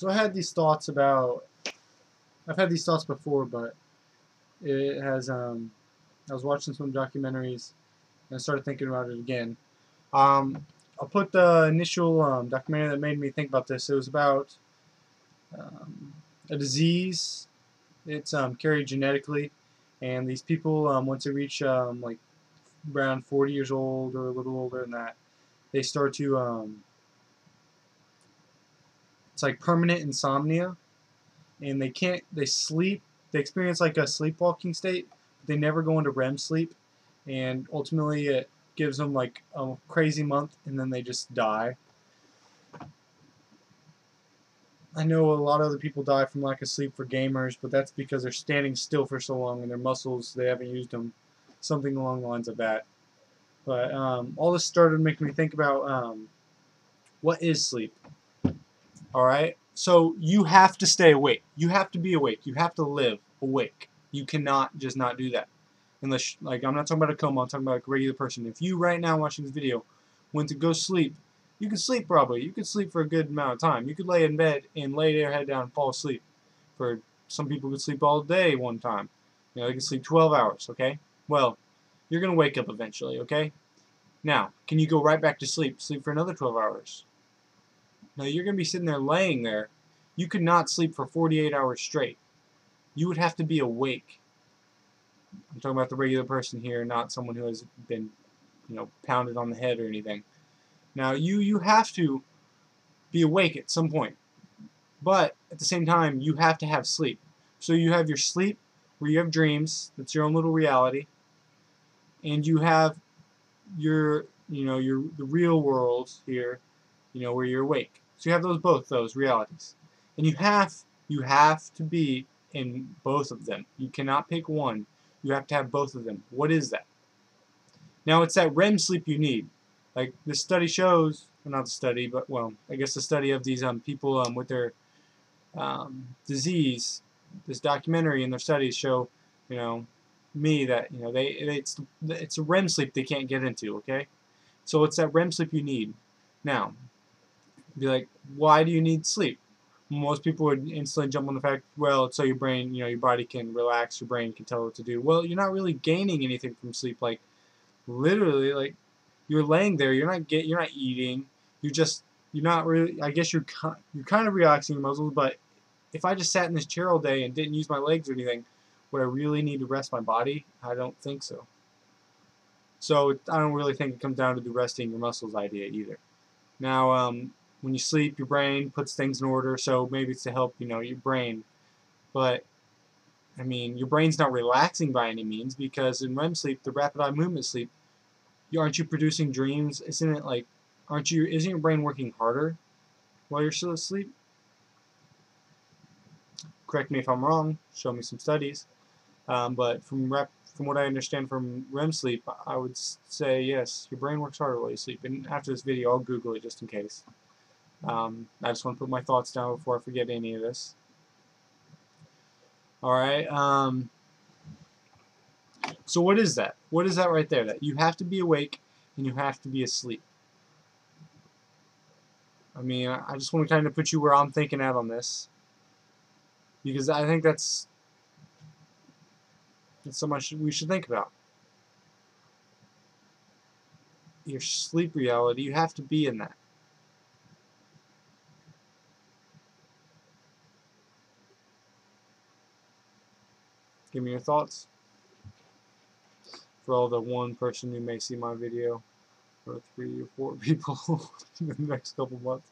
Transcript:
So I had these thoughts about. I've had these thoughts before, but it has. I was watching some documentaries and I started thinking about it again. I'll put the initial documentary that made me think about this. It was about um, a disease. It's carried genetically, and these people, once they reach like around 40 years old or a little older than that, they start to. It's like permanent insomnia, and they can't. They sleep. They experience like a sleepwalking state. But they never go into REM sleep, and ultimately it gives them like a crazy month, and then they just die. I know a lot of other people die from lack of sleep for gamers, but that's because they're standing still for so long and their muscles, they haven't used them. Something along the lines of that. But all this started making me think about what is sleep. All right? So you have to stay awake. You have to be awake. You have to live awake. You cannot just not do that. Unless, like, I'm not talking about a coma, I'm talking about a regular person. If you right now watching this video went to go sleep, you can sleep probably. You could sleep for a good amount of time. You could lay in bed and lay your head down and fall asleep. For some people could sleep all day one time. You know, they could sleep 12 hours, okay? Well, you're going to wake up eventually, okay? Now, can you go right back to sleep? Sleep for another 12 hours. No, you're going to be sitting there laying there. You could not sleep for 48 hours straight. You would have to be awake. I'm talking about the regular person here, not someone who has been, pounded on the head or anything. Now, you have to be awake at some point. But at the same time, you have to have sleep. So you have your sleep where you have dreams, that's your own little reality, and you have your the real world here, where you're awake. So you have both those realities. And you have to be in both of them. You cannot pick one. You have to have both of them. What is that? Now it's that REM sleep you need. Like the study shows, well, not the study, but well, I guess the study of these people with their disease, this documentary and their studies show, me that it's a REM sleep they can't get into. Okay, so it's that REM sleep you need. Now, be like, why do you need sleep? Most people would instantly jump on the fact, well, it's so your brain, your body can relax, your brain can tell what to do. Well, you're not really gaining anything from sleep. Like literally, like you're laying there, you're not eating, you're not really. I guess you're kind of relaxing your muscles, but if I just sat in this chair all day and didn't use my legs or anything, would I really need to rest my body? I don't think so. So I don't really think it comes down to the resting your muscles idea either. Now, when you sleep, your brain puts things in order, so maybe it's to help, your brain. But, I mean, your brain's not relaxing by any means because in REM sleep, the rapid eye movement sleep, aren't you producing dreams? Isn't it like, isn't your brain working harder while you're still asleep? Correct me if I'm wrong, show me some studies. But from what I understand from REM sleep, I would say yes, your brain works harder while you sleep. And after this video, I'll Google it just in case. I just want to put my thoughts down before I forget any of this. Alright, so what is that? What is that right there? That you have to be awake and you have to be asleep. I mean, I just want to kind of put you where I'm thinking at on this. Because I think that's so much we should think about. Your sleep reality, you have to be in that. Give me your thoughts. For all the one person who may see my video, or 3 or 4 people in the next couple months.